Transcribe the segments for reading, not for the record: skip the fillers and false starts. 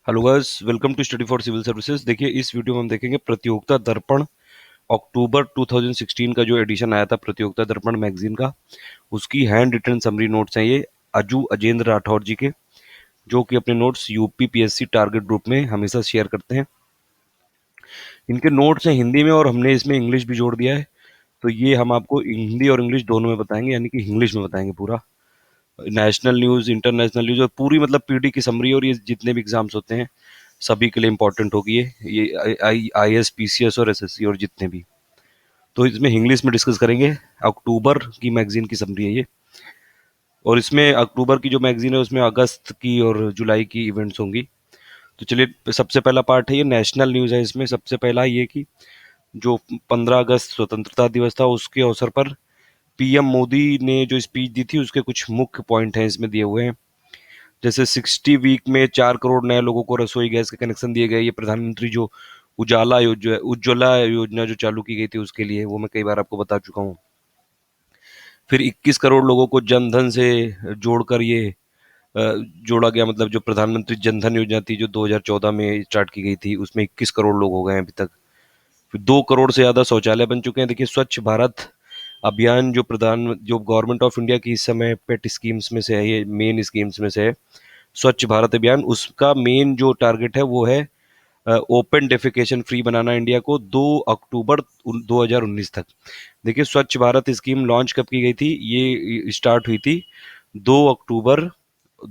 Hello guys, welcome to study for civil services. देखिए, इस video में हम देखेंगे प्रतियोगिता दर्पण अक्टूबर 2016 का जो एडिशन आया था प्रतियोगिता दर्पण मैगजीन का, उसकी हैंड रिटन समरी नोट्स हैं ये अजू अजेंद्र राठौर जी के, जो कि अपने notes UP PSC target group में हमेशा शेयर करते हैं। इनके नोट्स हैं हिंदी में और हमने इसमें इंग्लिश भी जोड़ दिया है। तो ये हम आपको हिंदी और इंग्लिश दोनों में बताएंगे, यानी कि इंग्लिश में बताएंगे पूरा नेशनल न्यूज़, इंटरनेशनल न्यूज़ और पूरी मतलब पीडी की समरी। और ये जितने भी एग्जाम्स होते हैं सभी के लिए इंपॉर्टेंट होगी ये I S P C S और एसएससी और जितने भी। तो इसमें इंग्लिश में डिस्कस करेंगे। अक्टूबर की मैगजीन की समरी है ये, और इसमें अक्टूबर की जो मैगजीन है उसमें अगस्त की और जुलाई की इवेंट्स होंगी। तो चलिए, सबसे पहला पार्ट है ये नेशनल न्यूज़ है। इसमें सबसे पहला ये कि जो 15 अगस्त स्वतंत्रता दिवस था उसके अवसर पर पीएम मोदी ने जो स्पीच दी थी उसके कुछ मुख्य पॉइंट हैं इसमें दिए हुए हैं। जैसे 60 वीक में 4 करोड़ नए लोगों को रसोई गैस के कनेक्शन दिए गए। ये प्रधानमंत्री जो उज्ज्वला योजना जो चालू की गई थी उसके लिए, वो मैं कई बार आपको बता चुका हूँ। फिर 21 करोड़ लोगों को जन धन से जोड़कर ये जोड़ा गया, मतलब जो प्रधानमंत्री जन धन योजना थी जो 2014 में स्टार्ट की गई थी, उसमें 21 करोड़ लोग हो गए हैं अभी तक। फिर 2 करोड़ से ज्यादा शौचालय बन चुके हैं। देखिए, स्वच्छ भारत अभियान जो गवर्नमेंट ऑफ इंडिया की इस समय पेट स्कीम्स में से है, ये मेन स्कीम्स में से है स्वच्छ भारत अभियान। उसका मेन जो टारगेट है वो है ओपन डेफिकेशन फ्री बनाना इंडिया को 2 अक्टूबर 2019 तक। देखिए, स्वच्छ भारत स्कीम लॉन्च कब की गई थी? ये स्टार्ट हुई थी 2 अक्टूबर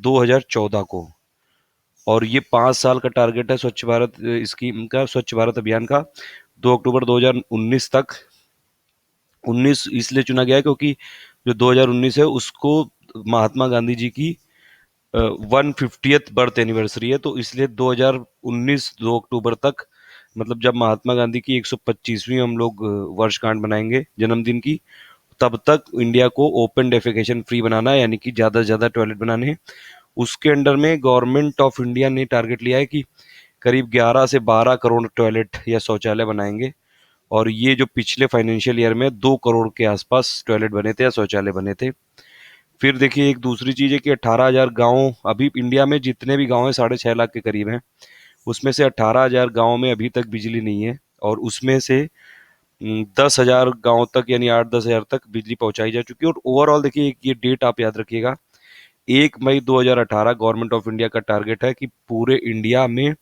2014 को, और ये 5 साल का टारगेट है स्वच्छ भारत स्कीम का, स्वच्छ भारत अभियान का, 2 अक्टूबर 2019 तक। 19 इसलिए चुना गया है क्योंकि जो 2019 है उसको महात्मा गांधी जी की 150th बर्थ एनिवर्सरी है, तो इसलिए 2019 2 अक्टूबर तक, मतलब जब महात्मा गांधी की 125वीं हम लोग वर्षगांठ मनाएंगे जन्मदिन की, तब तक इंडिया को ओपन डेफिकेशन फ्री बनाना है, यानी कि ज़्यादा से ज़्यादा टॉयलेट बनाने हैं। उसके अंडर में गवर्नमेंट ऑफ इंडिया ने टारगेट लिया है कि करीब 11 से 12 करोड़ टॉयलेट या शौचालय बनाएंगे। और ये जो पिछले फाइनेंशियल ईयर में 2 करोड़ के आसपास टॉयलेट बने थे या शौचालय बने थे। फिर देखिए, एक दूसरी चीज़ है कि 18,000 गाँव, अभी इंडिया में जितने भी गाँव हैं 6.5 लाख के करीब हैं, उसमें से 18,000 गाँव में अभी तक बिजली नहीं है। और उसमें से 10,000 गाँव तक, यानी 8-10 हज़ार तक बिजली पहुंचाई जा चुकी है। और ओवरऑल देखिए, ये डेट आप याद रखिएगा, 1 मई 2018 गवर्नमेंट ऑफ इंडिया का टारगेट है कि पूरे इंडिया में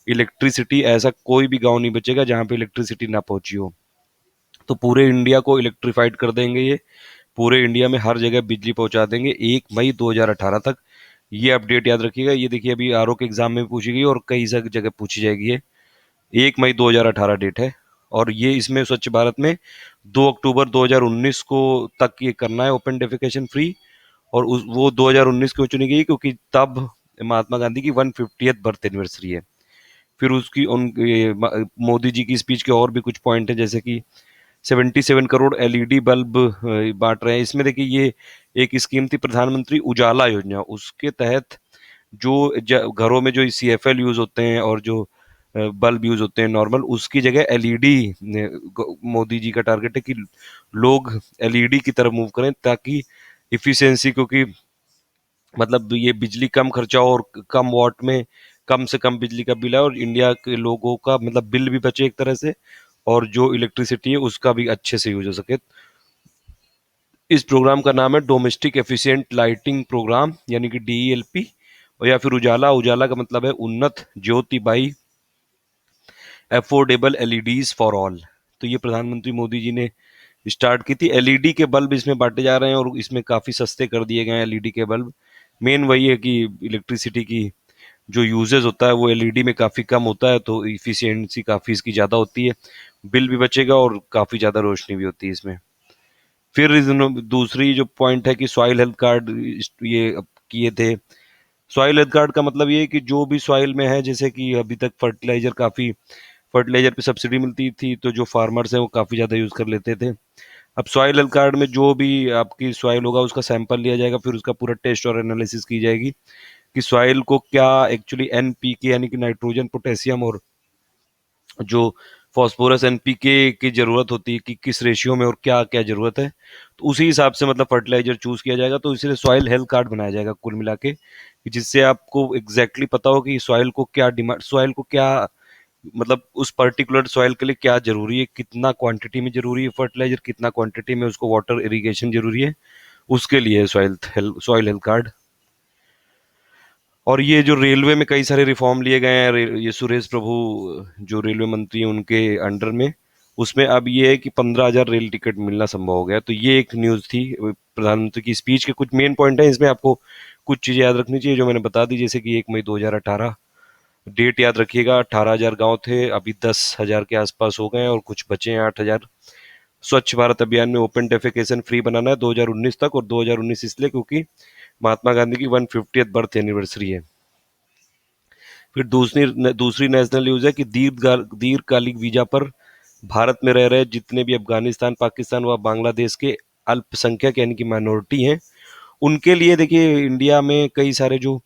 इलेक्ट्रिसिटी, ऐसा कोई भी गांव नहीं बचेगा जहां पे इलेक्ट्रिसिटी ना पहुंची हो। तो पूरे इंडिया को इलेक्ट्रीफाइड कर देंगे ये, पूरे इंडिया में हर जगह बिजली पहुंचा देंगे 1 मई 2018 तक। ये अपडेट याद रखिएगा। ये देखिए, अभी आरओ के एग्जाम में भी पूछी गई और कई जगह पूछी जाएगी ये। 1 मई 2018 डेट है। और ये इसमें स्वच्छ भारत में 2 अक्टूबर 2019 को तक ये करना है ओपन डेफिकेशन फ्री। और वो 2019 क्यों चुनी गई? क्योंकि तब महात्मा गांधी की 150th बर्थ एनिवर्सरी है। फिर उसकी मोदी जी की स्पीच के और भी कुछ पॉइंट है, जैसे कि 77 करोड़ एलईडी बल्ब बांट रहे हैं। इसमें देखिए, ये एक स्कीम थी प्रधानमंत्री उजाला योजना, उसके तहत जो घरों में जो सीएफएल यूज होते हैं और जो बल्ब यूज होते हैं नॉर्मल, उसकी जगह एलईडी, मोदी जी का टारगेट है कि लोग एलईडी की तरफ मूव करें ताकि इफिशियंसी, क्योंकि मतलब ये बिजली कम खर्चा हो और कम वॉट में कम से कम बिजली का बिल है, और इंडिया के लोगों का मतलब बिल भी बचे एक तरह से, और जो इलेक्ट्रिसिटी है उसका भी अच्छे से यूज हो सके। इस प्रोग्राम का नाम है डोमेस्टिक एफिशिएंट लाइटिंग प्रोग्राम, यानी कि डीईएलपी, और या फिर उजाला। उजाला का मतलब है Unnat Jyoti by affordable LEDs for all. तो ये प्रधानमंत्री मोदी जी ने स्टार्ट की थी। एलईडी के बल्ब इसमें बांटे जा रहे हैं और इसमें काफ़ी सस्ते कर दिए गए हैं एलईडी के बल्ब। मेन वही है कि इलेक्ट्रिसिटी की जो यूजेस होता है वो एलईडी में काफ़ी कम होता है, तो इफिशियंसी काफ़ी इसकी ज़्यादा होती है, बिल भी बचेगा और काफ़ी ज़्यादा रोशनी भी होती है इसमें। फिर दूसरी जो पॉइंट है कि सॉइल हेल्थ कार्ड ये किए थे। सॉइल हेल्थ कार्ड का मतलब ये है कि जो भी सॉइल में है, जैसे कि अभी तक फर्टिलाइजर पे सब्सिडी मिलती थी, तो जो फार्मर्स हैं वो काफ़ी ज़्यादा यूज़ कर लेते थे। अब सॉइल हेल्थ कार्ड में जो भी आपकी सॉइल होगा उसका सैंपल लिया जाएगा, फिर उसका पूरा टेस्ट और एनालिसिस की जाएगी कि सॉइल को क्या एक्चुअली एनपीके यानी कि नाइट्रोजन, पोटेशियम और जो फास्फोरस एनपीके की जरूरत होती है कि किस रेशियो में और क्या क्या जरूरत है, तो उसी हिसाब से मतलब फर्टिलाइजर चूज किया जाएगा। तो इसलिए सॉइल हेल्थ कार्ड बनाया जाएगा कुल मिला के, कि जिससे आपको एग्जैक्टली पता हो कि सॉइल को क्या डिमांड, सॉइल को क्या मतलब उस पर्टिकुलर सॉइल के लिए क्या जरूरी है, कितना क्वांटिटी में जरूरी है फर्टिलाइजर, कितना क्वांटिटी में उसको वाटर इरिगेशन जरूरी है, उसके लिए सॉइल हेल्थ कार्ड। और ये जो रेलवे में कई सारे रिफॉर्म लिए गए हैं, ये सुरेश प्रभु जो रेलवे मंत्री हैं उनके अंडर में, उसमें अब ये है कि 15,000 रेल टिकट मिलना संभव हो गया। तो ये एक न्यूज़ थी प्रधानमंत्री की स्पीच के, कुछ मेन पॉइंट है इसमें, आपको कुछ चीज़ें याद रखनी चाहिए जो मैंने बता दी, जैसे कि 1 मई 2018, डेट याद रखिएगा। 18,000 गाँव थे, अभी 10,000 के आसपास हो गए हैं और कुछ बचे हैं 8,000। स्वच्छ भारत अभियान में ओपन डेफिकेशन फ्री बनाना है 2019 तक, और 2019 इसलिए क्योंकि महात्मा गांधी की 150th बर्थ एनिवर्सरी है। फिर दूसरी दूसरी नेशनल न्यूज है कि दीर्घकालिक वीजा पर भारत में रह रहे जितने भी अफगानिस्तान, पाकिस्तान व बांग्लादेश के अल्पसंख्यक यानी कि माइनॉरिटी हैं, उनके लिए देखिए इंडिया में कई सारे जो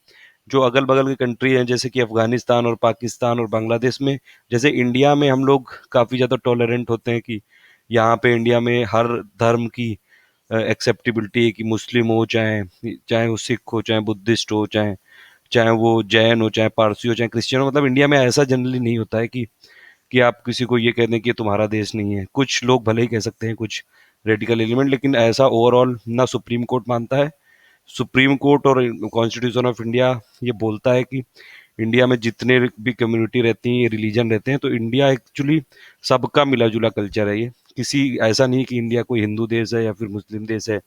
जो अगल बगल की कंट्री हैं, जैसे कि अफगानिस्तान और पाकिस्तान और बांग्लादेश में, जैसे इंडिया में हम लोग काफ़ी ज़्यादा टॉलरेंट होते हैं कि यहाँ पे इंडिया में हर धर्म की एक्सेप्टेबिलिटी है, कि मुस्लिम हो, चाहे चाहे वो सिख हो, चाहे बुद्धिस्ट हो, चाहे चाहे वो जैन हो, चाहे पारसी हो, चाहे क्रिश्चियन हो। मतलब इंडिया में ऐसा जनरली नहीं होता है कि आप किसी को ये कह दें कि ये तुम्हारा देश नहीं है। कुछ लोग भले ही कह सकते हैं, कुछ रेडिकल एलिमेंट, लेकिन ऐसा ओवरऑल ना सुप्रीम कोर्ट मानता है। सुप्रीम कोर्ट और कॉन्स्टिट्यूशन ऑफ इंडिया ये बोलता है कि इंडिया में जितने भी कम्युनिटी रहती हैं, रिलीजन रहते हैं, तो इंडिया एक्चुअली सबका मिला जुला कल्चर है। ये किसी ऐसा नहीं कि इंडिया कोई हिंदू देश है या फिर मुस्लिम देश है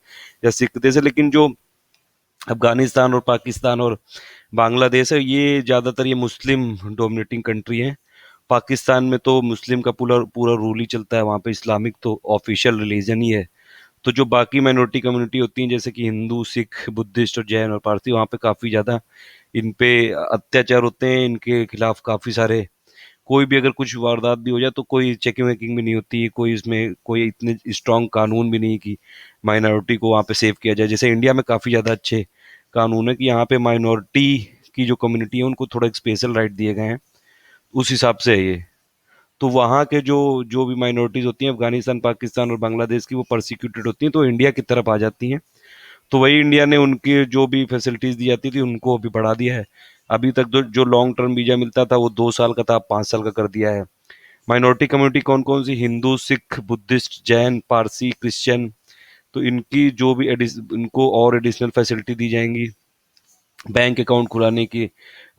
या सिख देश है, लेकिन जो अफगानिस्तान और पाकिस्तान और बांग्लादेश है, ये ज़्यादातर ये मुस्लिम डोमिनेटिंग कंट्री है। पाकिस्तान में तो मुस्लिम का पूरा पूरा रूल ही चलता है, वहाँ पे इस्लामिक तो ऑफिशियल रिलीजन ही है। तो जो बाकी माइनॉरिटी कम्युनिटी होती हैं, जैसे कि हिंदू, सिख, बुद्धिस्ट और जैन और पारसी, वहाँ पे काफ़ी ज़्यादा इन पे अत्याचार होते हैं, इनके खिलाफ काफ़ी सारे, कोई भी अगर कुछ वारदात भी हो जाए तो कोई चेकिंग वेकिंग भी नहीं होती, कोई इसमें कोई इतने स्ट्रांग कानून भी नहीं कि माइनॉरिटी को वहाँ पे सेव किया जाए। जैसे इंडिया में काफ़ी ज़्यादा अच्छे कानून है कि यहाँ पे माइनॉरिटी की जो कम्युनिटी है उनको थोड़ा एक स्पेशल राइट दिए गए हैं, उस हिसाब से है ये। तो वहाँ के जो जो भी माइनॉरिटीज़ होती हैं अफगानिस्तान, पाकिस्तान और बांग्लादेश की, वो परसिक्यूटेड होती हैं, तो इंडिया की तरफ आ जाती हैं। तो वही इंडिया ने उनके जो भी फैसिलिटीज़ दी जाती थी उनको अभी बढ़ा दिया है। अभी तक जो जो लॉन्ग टर्म वीज़ा मिलता था वो 2 साल का था, अब 5 साल का कर दिया है। माइनॉरिटी कम्युनिटी कौन कौन सी? Hindu, Sikh, Buddhist, Jain, Parsi, Christian. तो इनकी जो भी इनको और एडिशनल फैसिलिटी दी जाएंगी, बैंक अकाउंट खुलाने की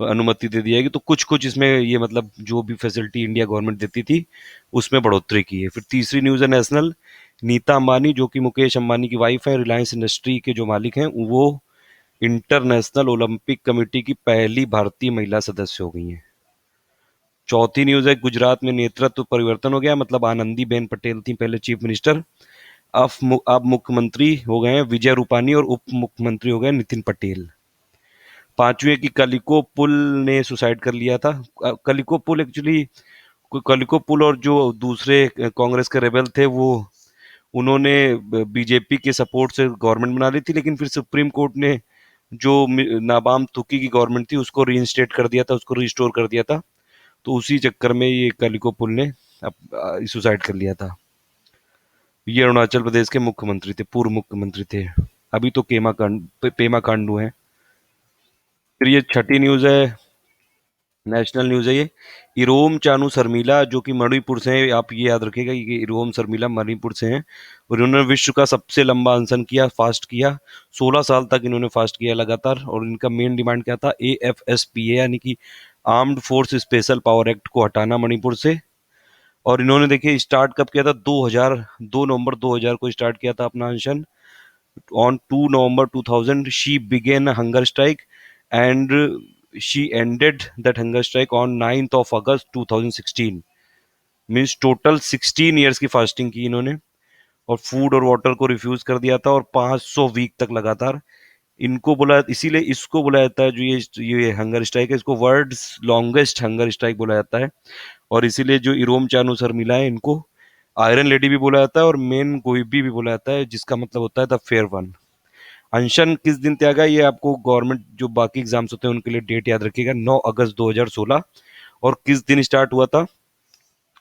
अनुमति दे दी जाएगी। तो कुछ कुछ इसमें ये मतलब जो भी फैसिलिटी इंडिया गवर्नमेंट देती थी उसमें बढ़ोतरी की है। फिर तीसरी न्यूज़ है नेशनल, नीता अंबानी जो कि मुकेश अंबानी की वाइफ है, रिलायंस इंडस्ट्री के जो मालिक हैं, वो इंटरनेशनल ओलंपिक कमेटी की पहली भारतीय महिला सदस्य हो गई हैं। चौथी न्यूज़ है, गुजरात में नेतृत्व परिवर्तन हो गया, मतलब आनंदीबेन पटेल थी पहले चीफ मिनिस्टर, अब मुख्यमंत्री हो गए हैं विजय रूपानी और उप मुख्यमंत्री हो गए नितिन पटेल। पांचवी है कि कलिको पुल ने सुसाइड कर लिया था। कलिको पुल एक्चुअली, कलिको पुल और जो दूसरे कांग्रेस के रेबल थे वो, उन्होंने बीजेपी के सपोर्ट से गवर्नमेंट बना ली थी, लेकिन फिर सुप्रीम कोर्ट ने जो नाबाम तुकी की गवर्नमेंट थी उसको रीइंस्टेट कर दिया था, उसको रिस्टोर कर दिया था। तो उसी चक्कर में ये कलिको पुल ने सुसाइड कर लिया था। ये अरुणाचल प्रदेश के मुख्यमंत्री थे, पूर्व मुख्यमंत्री थे। अभी तो पेमा खांडू हैं। फिर ये छठी न्यूज़ है, नेशनल न्यूज़ है ये, इरोम चानू शर्मिला जो कि मणिपुर से हैं, आप ये याद रखिएगा कि इरोम शर्मिला मणिपुर से हैं, और इन्होंने विश्व का सबसे लंबा अनशन किया, फास्ट किया। 16 साल तक इन्होंने फास्ट किया लगातार, और इनका मेन डिमांड क्या था? AFSPA यानी कि armed force special power act को हटाना मणिपुर से। और इन्होंने देखिए स्टार्ट कब किया था? 2 नवंबर 2000 को स्टार्ट किया था अपना अनशन। On 2 November 2000, she began a hunger strike, and she ended that hunger strike on 9th of August 2016. Means total 16 years की फास्टिंग की इन्होंने, और फूड और वाटर को रिफ्यूज कर दिया था, और 500 वीक तक लगातार। इनको बोला, इसीलिए इसको बोला जाता है, जो ये हंगर स्ट्राइक है, इसको वर्ल्ड्स लॉन्गेस्ट हंगर स्ट्राइक बोला जाता है। और इसीलिए जो इरोम चानू शर्मिला है इनको आयरन लेडी भी बोला जाता है और मेन गोइबी भी बोला जाता है, जिसका मतलब होता है द फेयर वन। अनशन किस दिन त्यागा, ये आपको गवर्नमेंट जो बाकी एग्जाम्स होते हैं उनके लिए डेट याद रखिएगा, 9 अगस्त 2016। और किस दिन स्टार्ट हुआ था?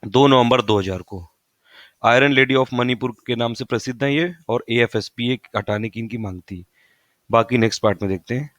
2 नवंबर 2000 को। आयरन लेडी ऑफ मणिपुर के नाम से प्रसिद्ध है ये, और एएफएसपीए हटाने की इनकी मांग थी। बाकी नेक्स्ट पार्ट में देखते हैं।